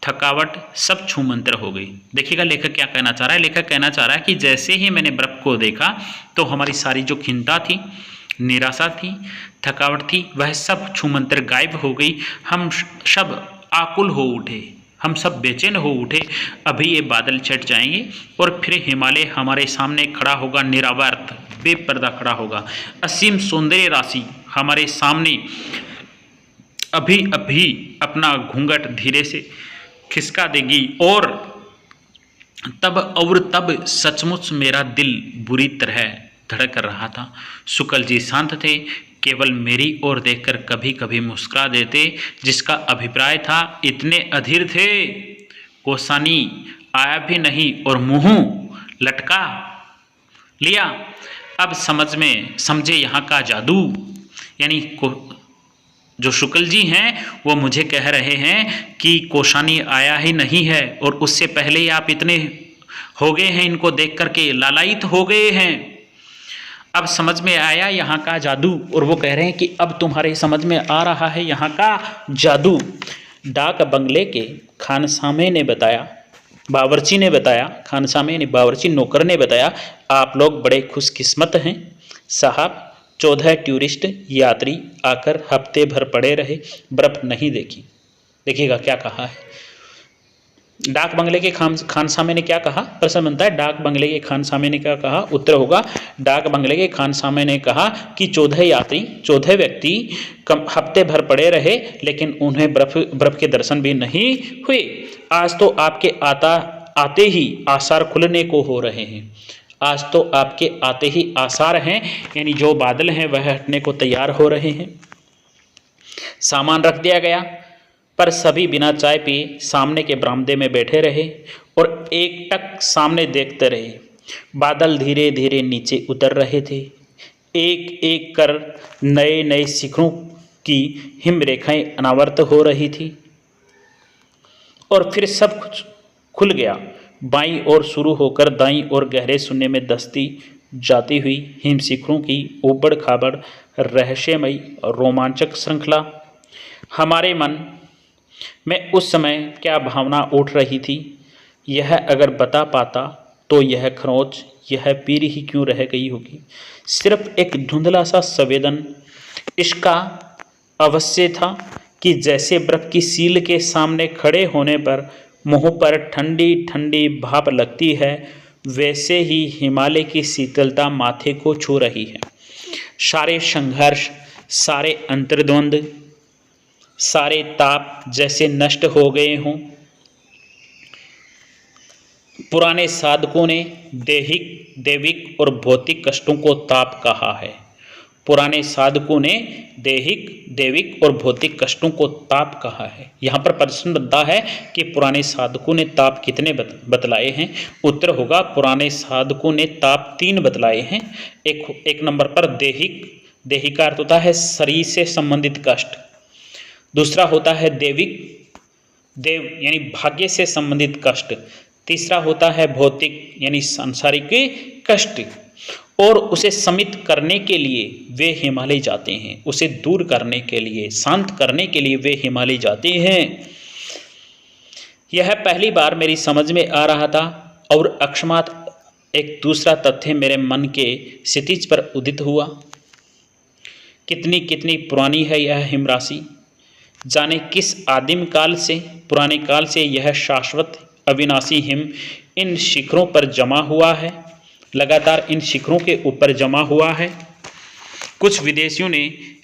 थकावट सब छूमंतर हो गई। देखिएगा लेखक क्या कहना चाह रहा है। लेखक कहना चाह रहा है कि जैसे ही मैंने बर्फ को देखा तो हमारी सारी जो खिन्नता थी, निराशा थी, थकावट थी, वह सब छूमंतर गायब हो गई। हम सब आकुल हो उठे, हम सब बेचैन हो उठे। अभी ये बादल छट जाएंगे और फिर हिमालय हमारे सामने खड़ा होगा, निरावर्त बेपर्दा खड़ा होगा। असीम सौंदर्य राशि हमारे सामने अभी अभी अपना घूंघट धीरे से खिसका देगी। और तब सचमुच मेरा दिल बुरी तरह धड़क रहा था। शुक्ल जी शांत थे, केवल मेरी ओर देखकर कभी कभी मुस्कुरा देते, जिसका अभिप्राय था इतने अधीर थे कोसानी आया भी नहीं और मुंह लटका लिया। अब समझे यहाँ का जादू। यानी जो शुक्ल जी हैं वो मुझे कह रहे हैं कि कोशानी आया ही नहीं है और उससे पहले ही आप इतने हो गए हैं, इनको देख करके लालायित हो गए हैं। अब समझ में आया यहाँ का जादू। और वो कह रहे हैं कि अब तुम्हारे समझ में आ रहा है यहाँ का जादू। डाक बंगले के खानसामे ने बताया, बावर्ची ने बताया, खानसामे ने बावर्ची नौकर ने बताया, आप लोग बड़े खुशकिस्मत हैं साहब। 14 टूरिस्ट यात्री आकर हफ्ते भर पड़े रहे, बर्फ नहीं देखी। देखिएगा क्या कहा है। डाक बंगले के खानसामे ने क्या कहा? प्रश्न बनता है डाक बंगले के खानसामे ने क्या कहा? उत्तर होगा डाक बंगले के खानसामे ने कहा कि 14 व्यक्ति हफ्ते भर पड़े रहे, लेकिन उन्हें बर्फ के दर्शन भी नहीं हुए। आज तो आपके आते ही आसार खुलने को हो रहे हैं। आज तो आपके आते ही आसार हैं, यानी जो बादल हैं वह हटने को तैयार हो रहे हैं। सामान रख दिया गया, पर सभी बिना चाय पिए सामने के बरामदे में बैठे रहे और एकटक सामने देखते रहे। बादल धीरे धीरे नीचे उतर रहे थे। एक एक कर नए नए शिखरों की हिमरेखाएं अनावर्त हो रही थी और फिर सब कुछ खुल गया। बाईं ओर शुरू होकर दाईं ओर गहरे शून्य में दस्ती जाती हुई हिम शिखरों की ऊबड़ खाबड़ रहस्यमयी और रोमांचक श्रृंखला। हमारे मन में उस समय क्या भावना उठ रही थी, यह अगर बता पाता तो यह खरोंच, यह पीर ही क्यों रह गई होगी। सिर्फ एक धुंधला सा संवेदन इसका अवश्य था कि जैसे बर्फ की सील के सामने खड़े होने पर मुंह पर ठंडी ठंडी भाप लगती है, वैसे ही हिमालय की शीतलता माथे को छू रही है। सारे संघर्ष, सारे अंतर्द्वंद, सारे ताप जैसे नष्ट हो गए हों। पुराने साधकों ने दैविक और भौतिक कष्टों को ताप कहा है। पुराने साधकों ने दैविक और भौतिक कष्टों को ताप कहा है। यहाँ पर प्रश्न बनता है कि पुराने साधकों ने ताप कितने बतलाए हैं। उत्तर होगा पुराने साधकों ने ताप 3 बतलाए हैं। एक नंबर पर दैहिक का अर्थ होता है शरीर से संबंधित कष्ट। दूसरा होता है देव यानी भाग्य से संबंधित कष्ट। तीसरा होता है भौतिक यानी सांसारिक कष्ट। और उसे शमित करने के लिए वे हिमालय जाते हैं, उसे दूर करने के लिए, शांत करने के लिए वे हिमालय जाते हैं। यह पहली बार मेरी समझ में आ रहा था और अकस्मात एक दूसरा तथ्य मेरे मन के क्षितिज पर उदित हुआ। कितनी पुरानी है यह हिमराशि। जाने किस आदिम काल से, पुराने काल से यह शाश्वत अविनाशी हिम इन शिखरों पर जमा हुआ है, लगातार इन शिखरों के ऊपर जमा हुआ है। कुछ विदेशियों ने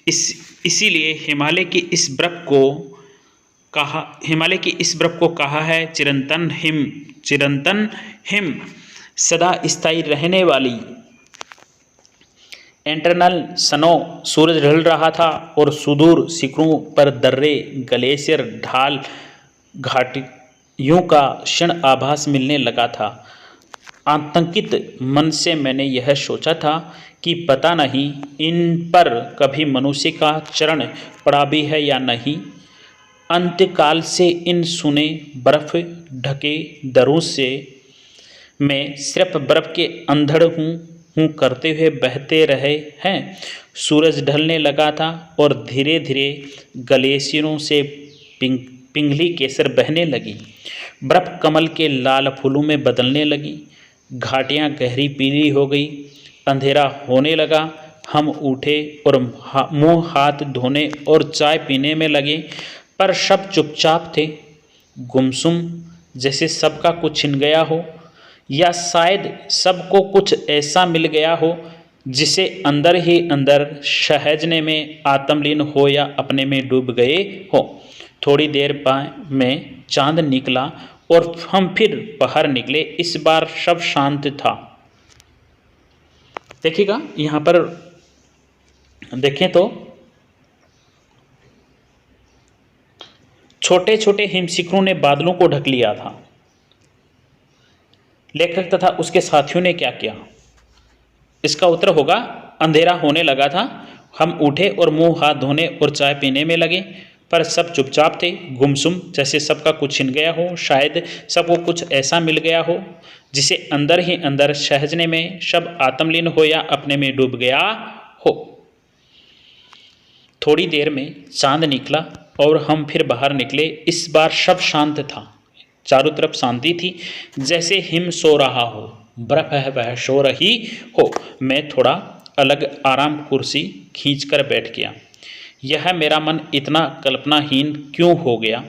इसीलिए हिमालय की इस बर्फ को कहा है चिरंतन हिम, सदा स्थायी रहने वाली। Internal snow. सूरज ढल रहा था और सुदूर शिखरों पर दर्रे, ग्लेशियर, ढाल, घाटियों का क्षण आभास मिलने लगा था। आतंकित मन से मैंने यह सोचा था कि पता नहीं इन पर कभी मनुष्य का चरण पड़ा भी है या नहीं। अंतकाल से इन सुने बर्फ ढके दरों से मैं सिर्फ बर्फ के अंधड़ हूँ करते हुए बहते रहे हैं। सूरज ढलने लगा था और धीरे धीरे ग्लेशियरों से पिंगली केसर बहने लगी। बर्फ कमल के लाल फूलों में बदलने लगी। घाटियाँ गहरी पीली हो गई। अंधेरा होने लगा। हम उठे और मुंह हाथ धोने और चाय पीने में लगे, पर सब चुपचाप थे, गुमसुम, जैसे सबका कुछ छिन गया हो, या शायद सबको कुछ ऐसा मिल गया हो जिसे अंदर ही अंदर सहजने में आत्मलीन हो या अपने में डूब गए हो। थोड़ी देर में चांद निकला और हम फिर बाहर निकले। इस बार सब शांत था। देखिएगा यहाँ पर देखें तो छोटे छोटे हिमशिखरों ने बादलों को ढक लिया था। लेखक तथा उसके साथियों ने क्या किया? इसका उत्तर होगा अंधेरा होने लगा था। हम उठे और मुंह हाथ धोने और चाय पीने में लगे, पर सब चुपचाप थे, गुमसुम, जैसे सबका कुछ छिन गया हो। शायद सबको कुछ ऐसा मिल गया हो जिसे अंदर ही अंदर सहजने में सब आत्मलीन हो या अपने में डूब गया हो। थोड़ी देर में चांद निकला और हम फिर बाहर निकले। इस बार सब शांत था, चारों तरफ शांति थी, जैसे हिम सो रहा हो, बर्फ है वह सो रही हो। मैं थोड़ा अलग आराम कुर्सी खींचकर बैठ गया। यह मेरा मन इतना कल्पनाहीन क्यों हो गया?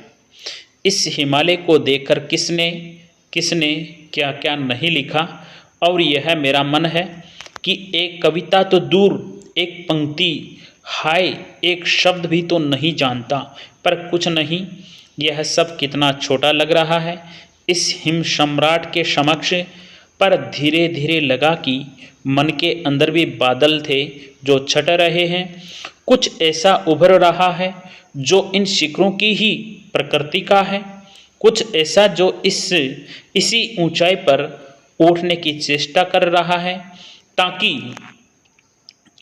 इस हिमालय को देखकर किसने किसने क्या क्या नहीं लिखा। और यह मेरा मन है कि एक कविता तो दूर, एक पंक्ति, हाय एक शब्द भी तो नहीं जानता, पर कुछ नहीं, यह सब कितना छोटा लग रहा है इस हिम सम्राट के समक्ष। पर धीरे धीरे लगा कि मन के अंदर भी बादल थे जो छट रहे हैं। कुछ ऐसा उभर रहा है जो इन शिखरों की ही प्रकृति का है, कुछ ऐसा जो इसी ऊंचाई पर उठने की चेष्टा कर रहा है ताकि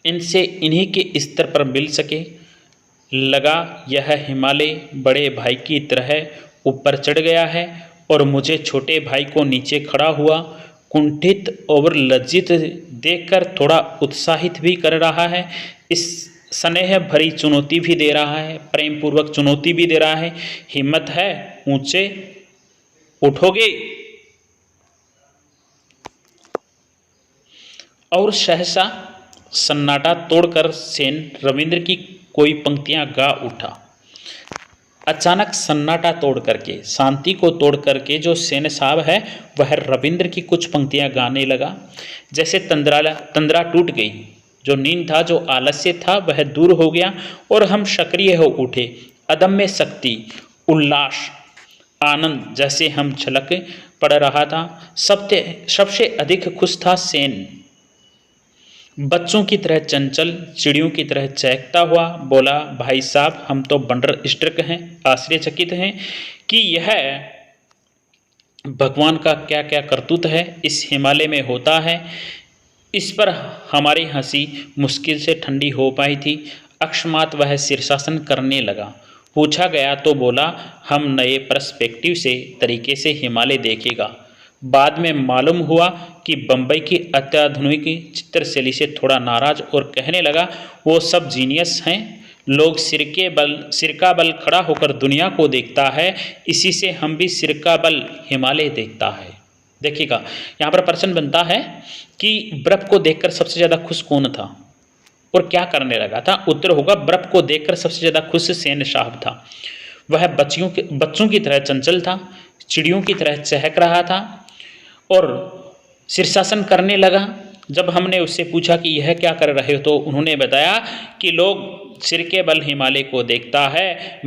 इनसे इन्हीं के स्तर पर मिल सके। लगा यह हिमालय बड़े भाई की तरह ऊपर चढ़ गया है और मुझे छोटे भाई को नीचे खड़ा हुआ, कुंठित और लज्जित देखकर थोड़ा उत्साहित भी कर रहा है। इस स्नेह भरी चुनौती भी दे रहा है, प्रेम पूर्वक चुनौती भी दे रहा है। हिम्मत है, ऊंचे उठोगे? और सहसा सन्नाटा तोड़कर सेन रविंद्र की कोई पंक्तियां गा उठा। अचानक सन्नाटा तोड़ करके, शांति को तोड़ करके जो सेन साहब है वह रविंद्र की कुछ पंक्तियां गाने लगा। जैसे तंद्रा टूट गई। जो नींद था, जो आलस्य था, वह दूर हो गया और हम सक्रिय हो उठे। अदम्य शक्ति, उल्लास, आनंद जैसे हम छलक पड़ रहा था। सबसे अधिक खुश था सेन। बच्चों की तरह चंचल, चिड़ियों की तरह चहकता हुआ बोला, भाई साहब हम तो बंडर स्ट्रक हैं, आश्चर्यचकित हैं कि यह भगवान का क्या क्या करतूत है इस हिमालय में होता है। इस पर हमारी हंसी मुश्किल से ठंडी हो पाई थी। अकस्मात वह शीर्षासन करने लगा। पूछा गया तो बोला, हम नए पर्सपेक्टिव से तरीके से हिमालय देखेगा। बाद में मालूम हुआ कि बम्बई की अत्याधुनिक चित्रशैली से थोड़ा नाराज और कहने लगा, वो सब जीनियस हैं। लोग सिरका बल खड़ा होकर दुनिया को देखता है, इसी से हम भी सिरका बल हिमालय देखता है। देखिएगा यहाँ पर प्रश्न बनता है कि बर्फ को देखकर सबसे ज़्यादा खुश कौन था और क्या करने लगा था? उत्तर होगा बर्फ को देखकर सबसे ज़्यादा खुश सेन साहब था। वह बच्चों की तरह चंचल था, चिड़ियों की तरह चहक रहा था और शीर्षासन करने लगा। जब हमने उससे पूछा कि यह क्या कर रहे हो तो उन्होंने बताया कि लोग सिर के बल हिमालय को देखता है,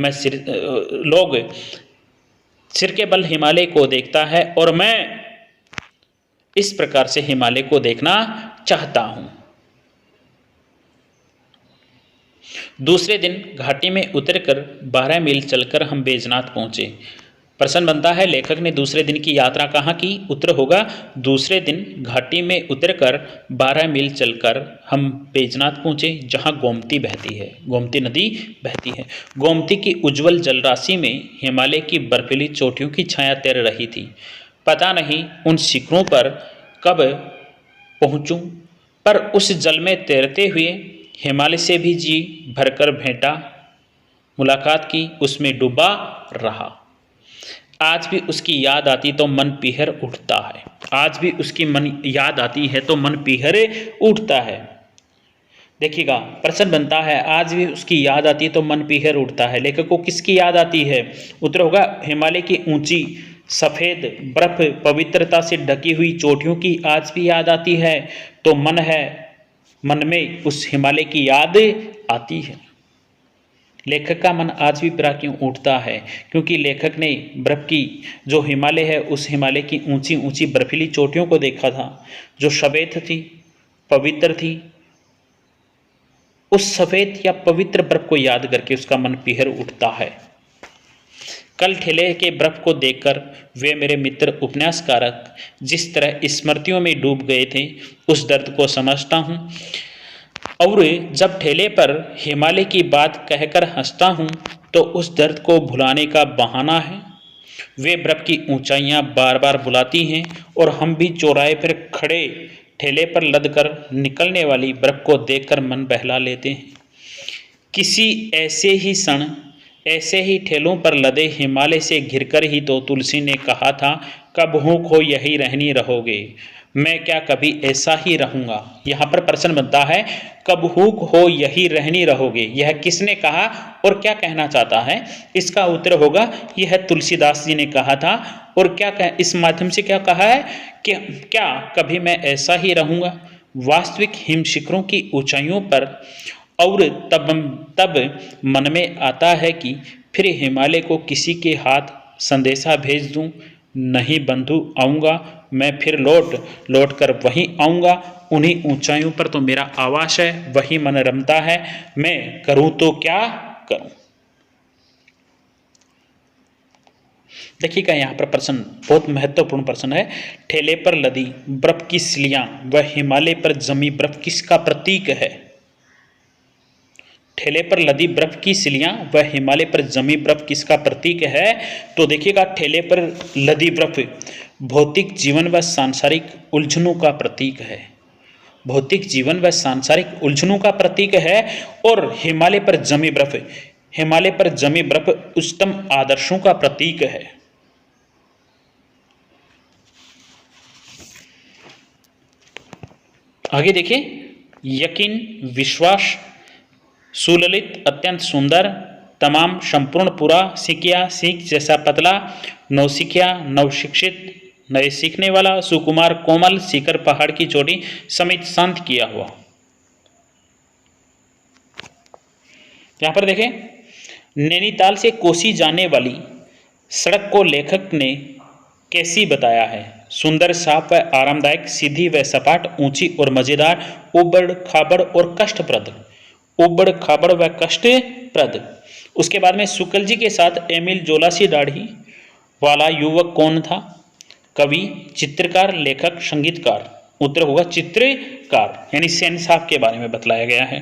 लोग सिर के बल हिमालय को देखता है और मैं इस प्रकार से हिमालय को देखना चाहता हूं। दूसरे दिन घाटी में उतरकर 12 मील चलकर हम बैजनाथ पहुंचे। प्रश्न बनता है लेखक ने दूसरे दिन की यात्रा कहाँ की? उत्तर होगा दूसरे दिन घाटी में उतरकर 12 मील चलकर हम बैजनाथ पहुँचे, जहाँ गोमती बहती है, गोमती नदी बहती है। गोमती की उज्जवल जलराशि में हिमालय की बर्फीली चोटियों की छाया तैर रही थी। पता नहीं उन शिखरों पर कब पहुँचूँ, पर उस जल में तैरते हुए हिमालय से भी जी भरकर भेंटा मुलाकात की, उसमें डूबा रहा। आज भी उसकी याद आती तो मन पीहर उठता है। आज भी उसकी याद आती है तो मन पीहर उठता है। देखिएगा प्रश्न बनता है आज भी उसकी याद आती तो मन पीहर उठता है। लेखक को किसकी याद आती है? उत्तर होगा हिमालय की ऊंची सफ़ेद बर्फ पवित्रता से ढकी हुई चोटियों की आज भी याद आती है तो मन में उस हिमालय की याद आती है। लेखक का मन आज भी बड़ा क्यों उठता है? क्योंकि लेखक ने बर्फ की जो हिमालय है उस हिमालय की ऊंची ऊंची बर्फीली चोटियों को देखा था जो सफ़ेद थी, पवित्र थी। उस सफ़ेद या पवित्र बर्फ को याद करके उसका मन पीहर उठता है। कल ठेले के बर्फ को देखकर वे मेरे मित्र उपन्यासकारक जिस तरह स्मृतियों में डूब गए थे उस दर्द को समझता हूँ, और जब ठेले पर हिमालय की बात कहकर हंसता हूँ तो उस दर्द को भुलाने का बहाना है। वे बर्फ की ऊंचाइयाँ बार बार बुलाती हैं और हम भी चौराहे पर खड़े ठेले पर लद कर निकलने वाली बर्फ को देखकर मन बहला लेते हैं। किसी ऐसे ही क्षण ऐसे ही ठेलों पर लदे हिमालय से घिरकर ही तो तुलसी ने कहा था, कब भूख हो यही रहनी रहोगे। मैं क्या कभी ऐसा ही रहूँगा? यहाँ पर प्रश्न बनता है, कब भूख हो यही रहनी रहोगे, यह किसने कहा और क्या कहना चाहता है? इसका उत्तर होगा, यह तुलसीदास जी ने कहा था। और क्या इस माध्यम से क्या कहा है कि क्या कभी मैं ऐसा ही रहूँगा? वास्तविक हिम शिखरों की ऊंचाइयों पर और तब मन में आता है कि फिर हिमालय को किसी के हाथ संदेशा भेज दूं, नहीं बंधु आऊँगा, मैं फिर लौट कर वहीं आऊँगा। उन्हीं ऊंचाइयों पर तो मेरा आवास है, वही मन रमता है, मैं करूँ तो क्या करूँ। देखिएगा यहाँ पर प्रश्न बहुत महत्वपूर्ण प्रश्न है। ठेले पर लदी बर्फ की सिलियां व हिमालय पर जमी बर्फ किसका प्रतीक है? ठेले पर लदी बर्फ की सिलियां व हिमालय पर जमी बर्फ किसका प्रतीक है? तो देखिएगा, ठेले पर लदी बर्फ भौतिक जीवन व सांसारिक उलझनों का प्रतीक है। भौतिक जीवन व सांसारिक उलझनों का प्रतीक है। और हिमालय पर जमी बर्फ उच्चतम आदर्शों का प्रतीक है। आगे देखिए, यकीन, विश्वास, सुललित, अत्यंत सुंदर, तमाम, संपूर्ण, पूरा, सीखिया, सीख जैसा पतला, नौसिखिया, नवशिक्षित, नए सीखने वाला, सुकुमार, कोमल, सीकर, पहाड़ की चोटी समेत शांत किया हुआ। यहां पर देखें, नैनीताल से कोसी जाने वाली सड़क को लेखक ने कैसी बताया है? सुंदर, साफ व आरामदायक, सीधी व सपाट, ऊंची और मजेदार, उबड़ खाबड़ और कष्टप्रद। उबड़ खाबड़ व कष्टप्रद। उसके बाद में शुक्ल जी के साथ एमिल जोला सी दाढ़ी वाला युवक कौन था? कवि, चित्रकार, लेखक, संगीतकार। उत्तर होगा चित्रकार, यानी सेन साहब के बारे में बतलाया गया है।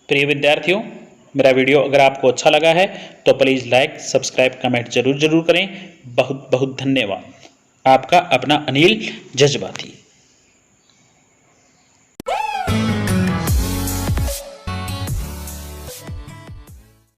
प्रिय विद्यार्थियों, मेरा वीडियो अगर आपको अच्छा लगा है तो प्लीज़ लाइक, सब्सक्राइब, कमेंट जरूर करें। बहुत बहुत धन्यवाद। आपका अपना अनिल जज्बाती।